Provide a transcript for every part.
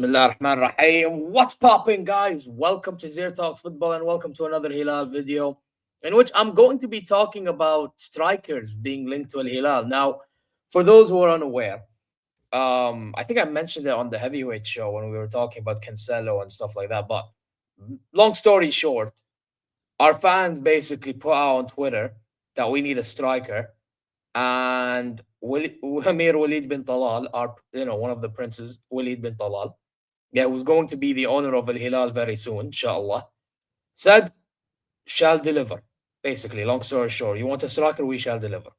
Bismillah ar-Rahman ar-Rahim. What's popping, guys? Welcome to ZeerTalks Football and welcome to another Hilal video in which I'm going to be talking about strikers being linked to Al Hilal. Now, for those who are unaware, I think I mentioned it on the heavyweight show when we were talking about Cancelo and stuff like that. But long story short, our fans basically put out on Twitter that we need a striker, and Amir Walid bin Talal, our one of the princes, Walid bin Talal, who's going to be the owner of Al Hilal very soon, inshallah, said shall deliver. Basically, long story short, you want a striker, we shall deliver.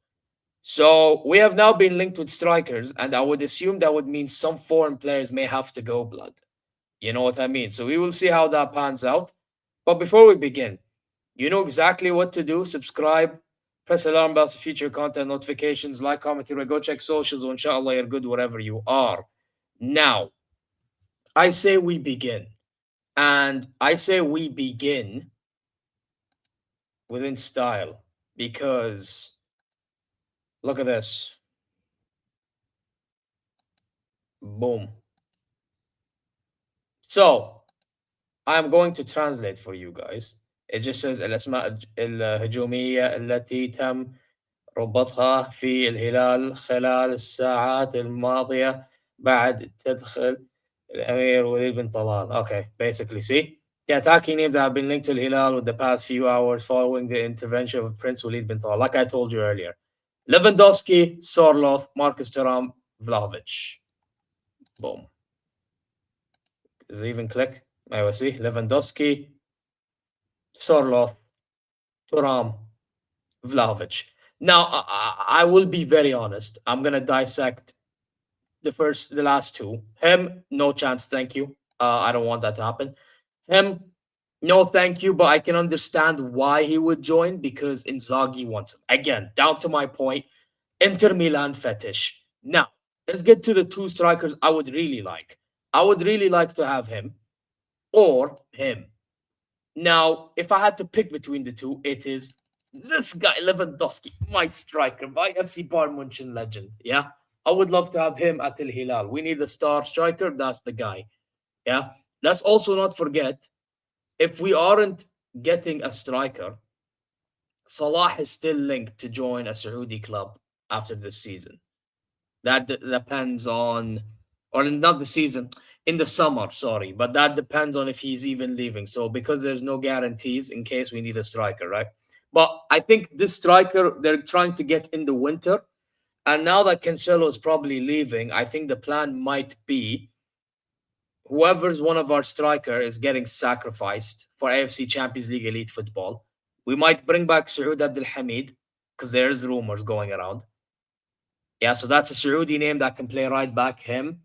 So we have now been linked with strikers, and I would assume that would mean some foreign players may have to go blood. You know what I mean? So we will see how that pans out. But before we begin, you know exactly what to do. Subscribe, press alarm bells for future content notifications, like, comment, go check socials, inshallah you're good wherever you are. Now, I say we begin. And I say we begin within style because look at this. Boom. So I'm going to translate for you guys. It just says الأسماء الهجومية التي تم ربطها في الهلال خلال الساعات الماضية بعد تدخل الأمير وليد بن طلال. Okay, basically, see? The attacking names that have been linked to Hilal with the past few hours following the intervention of Prince Walid bin Talal, like I told you earlier. Lewandowski, Sørloth, Marcus Thuram, Vlahovic. Boom. Does it even click? I see. Lewandowski, Sørloth, Thuram, Vlahovic. Now, I will be very honest. I'm going to dissect the last two. Him, no chance, thank you. I don't want that to happen. Him, no thank you, but I can understand why he would join because Inzaghi wants him. Again, down to my point, Inter Milan fetish. Now, let's get to the two strikers I would really like. I would really like to have him or him. Now, if I had to pick between the two, it is this guy, Lewandowski, my striker, my FC Bayern München legend. Yeah, I would love to have him at Al Hilal. We need a star striker. That's the guy. Yeah. Let's also not forget, if we aren't getting a striker, Salah is still linked to join a Saudi club after this season. That depends on, or not the season, in the summer, sorry. But that depends on if he's even leaving. So because there's no guarantees in case we need a striker, right? But I think this striker, they're trying to get in the winter. And now that Cancelo is probably leaving, I think the plan might be whoever's one of our striker is getting sacrificed for AFC Champions League Elite Football. We might bring back Saud Abdel Hamid because there's rumors going around. Yeah, so that's a Saudi name that can play right back, him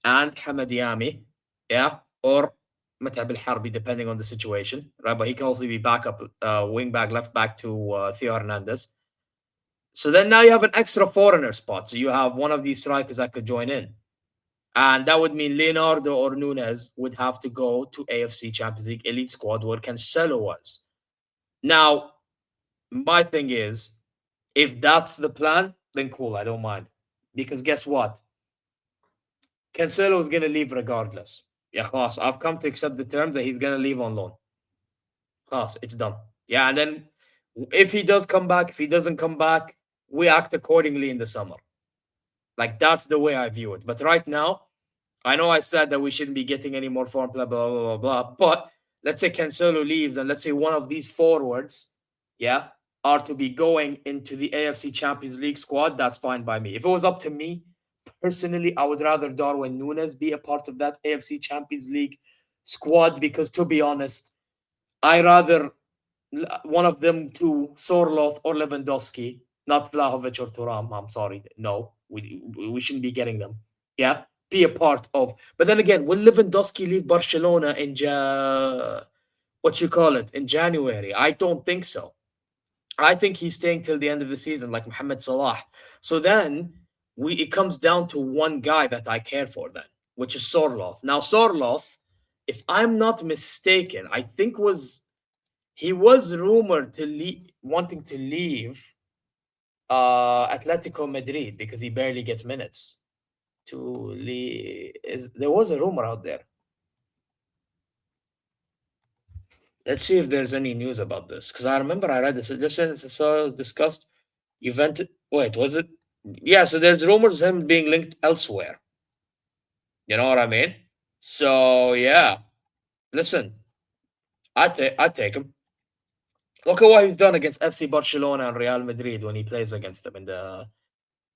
and Hamad Yami. Yeah, or Mat'ab al-Harbi, depending on the situation, right? But he can also be backup, wing back, left back to Theo Hernandez. So then now you have an extra foreigner spot. So you have one of these strikers that could join in. And that would mean Leonardo or Nunez would have to go to AFC Champions League Elite Squad where Cancelo was. Now, my thing is, if that's the plan, then cool, I don't mind. Because guess what? Cancelo is going to leave regardless. Yeah, khlas, I've come to accept the term that he's going to leave on loan. Khlas, it's done. Yeah, and then if he does come back, if he doesn't come back, we act accordingly in the summer. Like, that's the way I view it. But right now, I know I said that we shouldn't be getting any more form, blah, blah, blah, blah, blah. But let's say Cancelo leaves and let's say one of these forwards, yeah, are to be going into the AFC Champions League squad, that's fine by me. If it was up to me, personally, I would rather Darwin Núñez be a part of that AFC Champions League squad because, to be honest, I rather one of them to Sørloth or Lewandowski, not Vlahovic or Thuram. I'm sorry. No, we shouldn't be getting them. Yeah, be a part of. But then again, will Lewandowski leave Barcelona in in January? I don't think so. I think he's staying till the end of the season, like Mohamed Salah. So then it comes down to one guy that I care for then, which is Sørloth. Now, Sørloth, if I'm not mistaken, I think he was rumored to wanting to leave Atletico Madrid because he barely gets minutes. There was a rumor out there. Let's see if there's any news about this. Because I remember I read this. It just said it's discussed. Juventus. Wait, was it? Yeah, so there's rumors of him being linked elsewhere. You know what I mean? So yeah, listen, I'd take him. Look at what he's done against FC Barcelona and Real Madrid when he plays against them in the.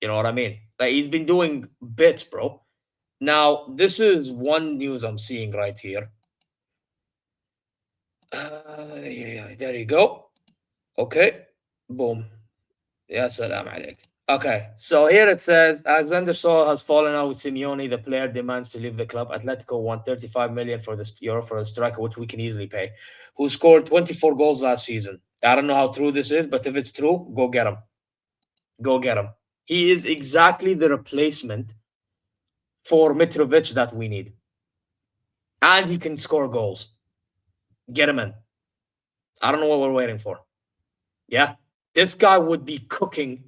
You know what I mean? Like he's been doing bits, bro. Now this is one news I'm seeing right here. Yeah, there you go. Okay, boom. Ya salam عليك. Okay, so here it says Alexander Sorloth has fallen out with Simeone. The player demands to leave the club. Atletico won 35 million for this euro for the striker, which we can easily pay. Who scored 24 goals last season? I don't know how true this is, but if it's true, go get him. Go get him. He is exactly the replacement for Mitrovic that we need, and he can score goals. Get him in. I don't know what we're waiting for. Yeah, this guy would be cooking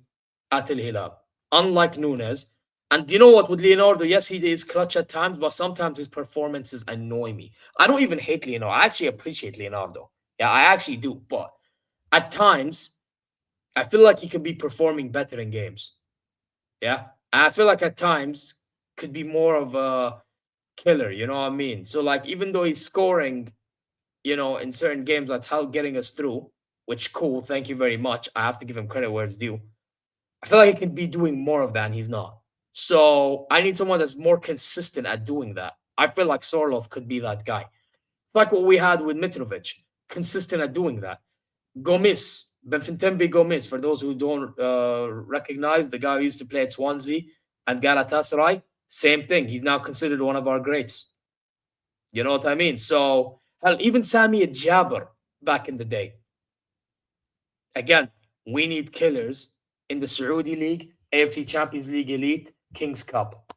at Al Hilal, unlike Nunes. And you know what? With Leonardo, yes, he is clutch at times, but sometimes his performances annoy me. I don't even hate Leonardo. I actually appreciate Leonardo. Yeah, I actually do. But at times, I feel like he could be performing better in games. Yeah. And I feel like at times could be more of a killer. You know what I mean? So, like, even though he's scoring, you know, in certain games, that's how getting us through, which cool. Thank you very much. I have to give him credit where it's due. I feel like he could be doing more of that, and he's not. So I need someone that's more consistent at doing that. I feel like Sørloth could be that guy. It's like what we had with Mitrovic, consistent at doing that. Gomis, Benfitembi Gomis, for those who don't recognize, the guy who used to play at Swansea and Galatasaray, same thing. He's now considered one of our greats. You know what I mean? So, hell, even Sami Jabber back in the day. Again, we need killers in the Saudi League, AFC Champions League Elite, Kings Cup.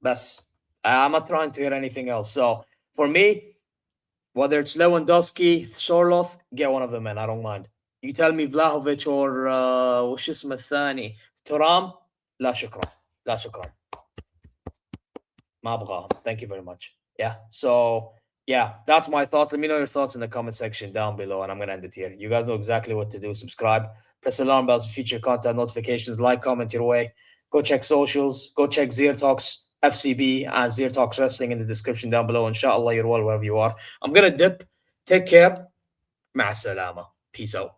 Best. I'm not trying to hear anything else. So for me, whether it's Lewandowski, Sørloth, get one of them in. I don't mind. You tell me Vlahovic or وش اسمه الثاني ترام لا شكرا لا شكرا ما أبغاهم. Thank you very much. Yeah. So yeah, that's my thoughts. Let me know your thoughts in the comment section down below, and I'm gonna end it here. You guys know exactly what to do. Subscribe, press alarm bells for future content notifications, like, comment your way. Go check socials. Go check ZeerTalks FCB and ZeerTalks Wrestling in the description down below. Inshallah, you're well wherever you are. I'm gonna dip. Take care. مع السلامة. Peace out.